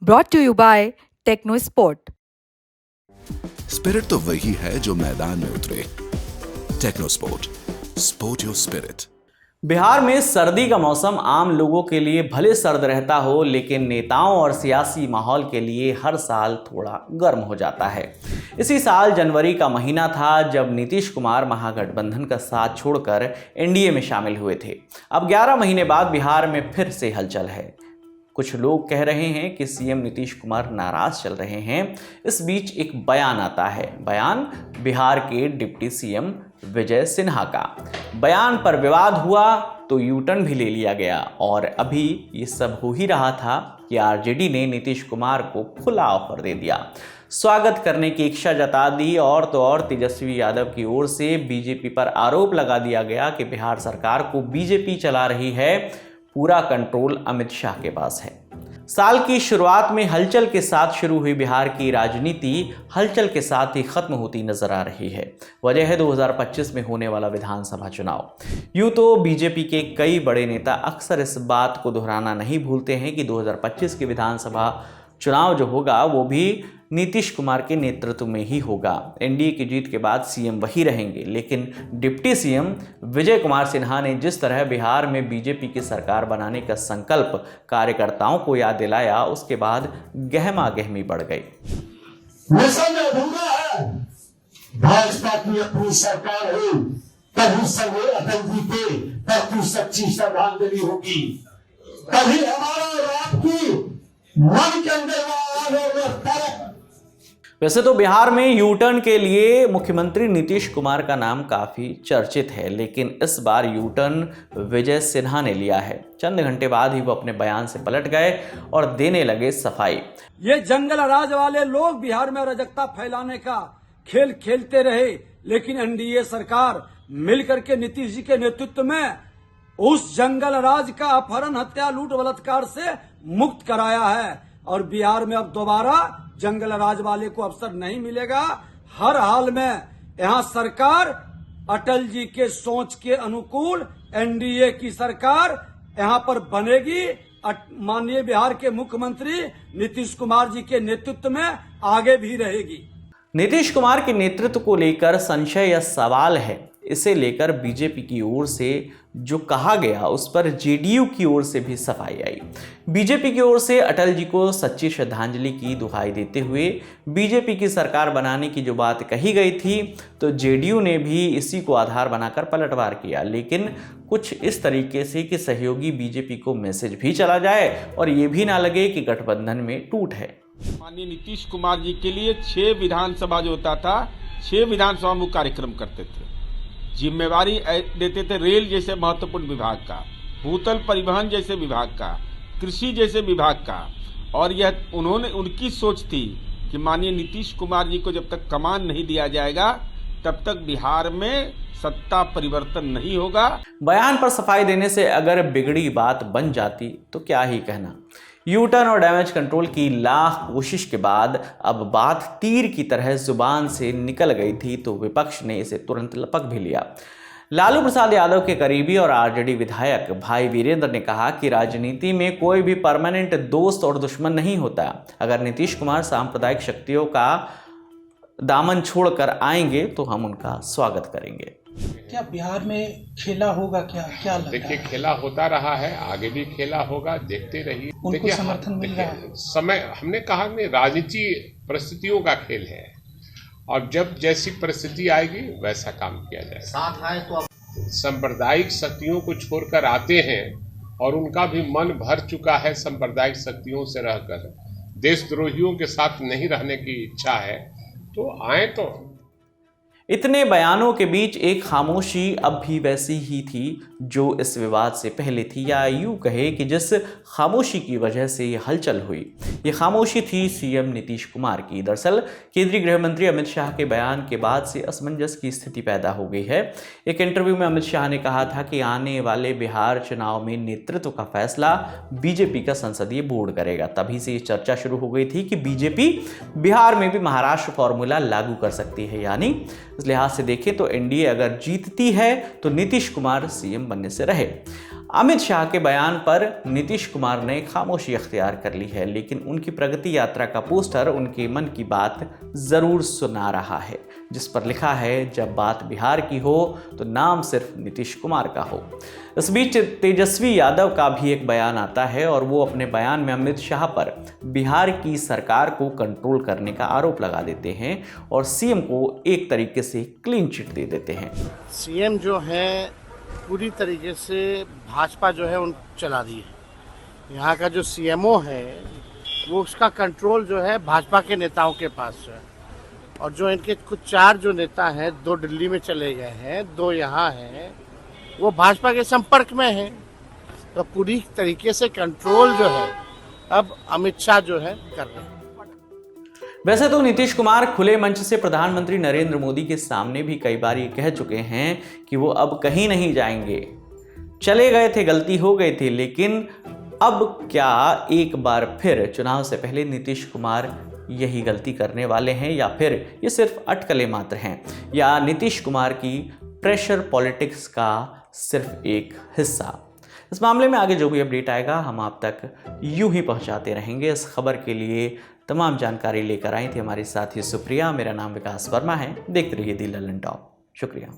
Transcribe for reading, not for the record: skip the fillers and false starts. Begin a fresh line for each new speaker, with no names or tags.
Brought to you by Techno Sport.
Spirit तो वही है जो मैदान में उतरे। Techno Sport, sport your spirit.
Bihar में सर्दी का मौसम आम लोगों के लिए भले सर्द रहता हो, लेकिन नेताओं और सियासी माहौल के लिए हर साल थोड़ा गर्म हो जाता है। इसी साल जनवरी का महीना था जब नीतीश कुमार महागठबंधन का साथ छोड़कर एनडीए में शामिल हुए थे। अब 11 महीने बाद बिहार में फिर से हलचल है। कुछ लोग कह रहे हैं कि सीएम नीतीश कुमार नाराज चल रहे हैं। इस बीच एक बयान आता है। बयान बिहार के डिप्टी सीएम विजय सिन्हा का। बयान पर विवाद हुआ तो यू टर्न भी ले लिया गया और अभी ये सब हो ही रहा था कि आरजेडी ने नीतीश कुमार को खुला ऑफर दे दिया, स्वागत करने की इच्छा जता दी। और तो और तेजस्वी यादव की ओर से बीजेपी पर आरोप लगा दिया गया कि बिहार सरकार को बीजेपी चला रही है, पूरा कंट्रोल अमित शाह के पास है। साल की शुरुआत में हलचल के साथ शुरू हुई बिहार की राजनीति हलचल के साथ ही खत्म होती नजर आ रही है। वजह है 2025 में होने वाला विधानसभा चुनाव। यूं तो बीजेपी के कई बड़े नेता अक्सर इस बात को दोहराना नहीं भूलते हैं कि 2025 के विधानसभा चुनाव जो होगा वो भी नीतीश कुमार के नेतृत्व में ही होगा। एनडीए की जीत के बाद सीएम वही रहेंगे, लेकिन डिप्टी सीएम विजय कुमार सिन्हा ने जिस तरह बिहार में बीजेपी की सरकार बनाने का संकल्प कार्यकर्ताओं को याद दिलाया, उसके बाद गहमा गहमी बढ़ गई।
भाजपा की अपनी सरकार हो, तभी सर्वे अटल जी के प्रति सच्ची श्रद्धांजलि होगी, तभी हमारा रात की मन के अंदर
वैसे तो बिहार में यू टर्न के लिए मुख्यमंत्री नीतीश कुमार का नाम काफी चर्चित है, लेकिन इस बार यू टर्न विजय सिन्हा ने लिया है। चंद घंटे बाद ही वो अपने बयान से पलट गए और देने लगे सफाई।
ये जंगल राज वाले लोग बिहार में अराजकता फैलाने का खेल खेलते रहे, लेकिन एनडीए सरकार मिलकर के नीतीश जी के नेतृत्व में उस जंगल राज का अपहरण, हत्या, लूट, बलात्कार से मुक्त कराया है। और बिहार में अब दोबारा जंगल राज वाले को अवसर नहीं मिलेगा। हर हाल में यहाँ सरकार अटल जी के सोच के अनुकूल एनडीए की सरकार यहाँ पर बनेगी। माननीय बिहार के मुख्यमंत्री नीतीश कुमार जी के नेतृत्व में आगे भी रहेगी।
नीतीश कुमार के नेतृत्व को लेकर संशय या सवाल है। इसे लेकर बीजेपी की ओर से जो कहा गया उस पर जेडीयू की ओर से भी सफाई आई। बीजेपी की ओर से अटल जी को सच्ची श्रद्धांजलि की दुहाई देते हुए बीजेपी की सरकार बनाने की जो बात कही गई थी, तो जेडीयू ने भी इसी को आधार बनाकर पलटवार किया, लेकिन कुछ इस तरीके से कि सहयोगी बीजेपी को मैसेज भी चला जाए और ये भी ना लगे कि गठबंधन में टूट है।
माननीय नीतीश कुमार जी के लिए 6 विधानसभा जो होता था, 6 विधानसभा में कार्यक्रम करते थे, जिम्मेवारी देते थे रेल जैसे महत्वपूर्ण विभाग का, भूतल परिवहन जैसे विभाग का, कृषि जैसे विभाग का। और यह उनकी सोच थी कि माननीय नीतीश कुमार जी को जब तक कमान नहीं दिया जाएगा तब तक बिहार में सत्ता परिवर्तन नहीं होगा।
बयान पर सफाई देने से अगर बिगड़ी बात बन जाती तो क्या ही कहना। यू टर्न और डैमेज कंट्रोल की लाख कोशिश के बाद अब बात तीर की तरह जुबान से निकल गई थी, तो विपक्ष ने इसे तुरंत लपक भी लिया। लालू प्रसाद यादव के करीबी और आरजेडी विधायक भाई वीरेंद्र ने कहा कि राजनीति में कोई भी परमानेंट दोस्त और दुश्मन नहीं होता। अगर नीतीश कुमार सांप्रदायिक शक्तियों का दामन छोड़कर आएंगे तो हम उनका स्वागत करेंगे।
क्या बिहार में खेला होगा? क्या लगता है?
देखिए, खेला होता रहा है, आगे भी खेला होगा, देखते रहिए।
उनको समर्थन मिल रहा है।
समय हमने कहा कि राजनीति परिस्थितियों का खेल है और जब जैसी परिस्थिति आएगी वैसा काम किया जाए।
साथ आए तो
सांप्रदायिक शक्तियों को छोड़कर आते हैं और उनका भी मन भर चुका है सांप्रदायिक शक्तियों से रहकर, देशद्रोहियों के साथ नहीं रहने की इच्छा है, तो आए। तो
इतने बयानों के बीच एक खामोशी अब भी वैसी ही थी जो इस विवाद से पहले थी, या यूं कहे कि जिस खामोशी की वजह से ये हलचल हुई। ये खामोशी थी सीएम नीतीश कुमार की। दरअसल केंद्रीय गृह मंत्री अमित शाह के बयान के बाद से असमंजस की स्थिति पैदा हो गई है। एक इंटरव्यू में अमित शाह ने कहा था कि आने वाले बिहार चुनाव में नेतृत्व का फैसला बीजेपी का संसदीय बोर्ड करेगा। तभी से ये चर्चा शुरू हो गई थी कि बीजेपी बिहार में भी महाराष्ट्र फॉर्मूला लागू कर सकती है। यानी इस लिहाज से देखें तो एनडीए अगर जीतती है तो नीतीश कुमार सीएम बनने से रहे। अमित शाह के बयान पर नीतीश कुमार ने खामोशी अख्तियार कर ली है, लेकिन उनकी प्रगति यात्रा का पोस्टर उनके मन की बात जरूर सुना रहा है, जिस पर लिखा है, जब बात बिहार की हो तो नाम सिर्फ नीतीश कुमार का हो। इस बीच तेजस्वी यादव का भी एक बयान आता है और वो अपने बयान में अमित शाह पर बिहार की सरकार को कंट्रोल करने का आरोप लगा देते हैं और सीएम को एक तरीके से क्लीन चिट दे देते हैं।
सीएम जो है पूरी तरीके से भाजपा जो है उन चला रही है। यहाँ का जो सीएमओ है वो उसका कंट्रोल जो है भाजपा के नेताओं के पास है, और जो इनके कुछ 4 जो नेता हैं, 2 दिल्ली में चले गए हैं, 2 यहाँ हैं, वो भाजपा के संपर्क में हैं। तो पूरी तरीके से कंट्रोल जो है अब अमित शाह जो है कर रहे हैं।
वैसे तो नीतीश कुमार खुले मंच से प्रधानमंत्री नरेंद्र मोदी के सामने भी कई बार ये कह चुके हैं कि वो अब कहीं नहीं जाएंगे, चले गए थे, गलती हो गई थी, लेकिन अब क्या एक बार फिर चुनाव से पहले नीतीश कुमार यही गलती करने वाले हैं, या फिर ये सिर्फ अटकलें मात्र हैं, या नीतीश कुमार की प्रेशर पॉलिटिक्स का सिर्फ एक हिस्सा? इस मामले में आगे जो भी अपडेट आएगा हम आप तक यूं ही पहुंचाते रहेंगे। इस खबर के लिए तमाम जानकारी लेकर आई थी हमारे साथी सुप्रिया। मेरा नाम विकास वर्मा है। देखते रहिए दी ललन टॉप। शुक्रिया।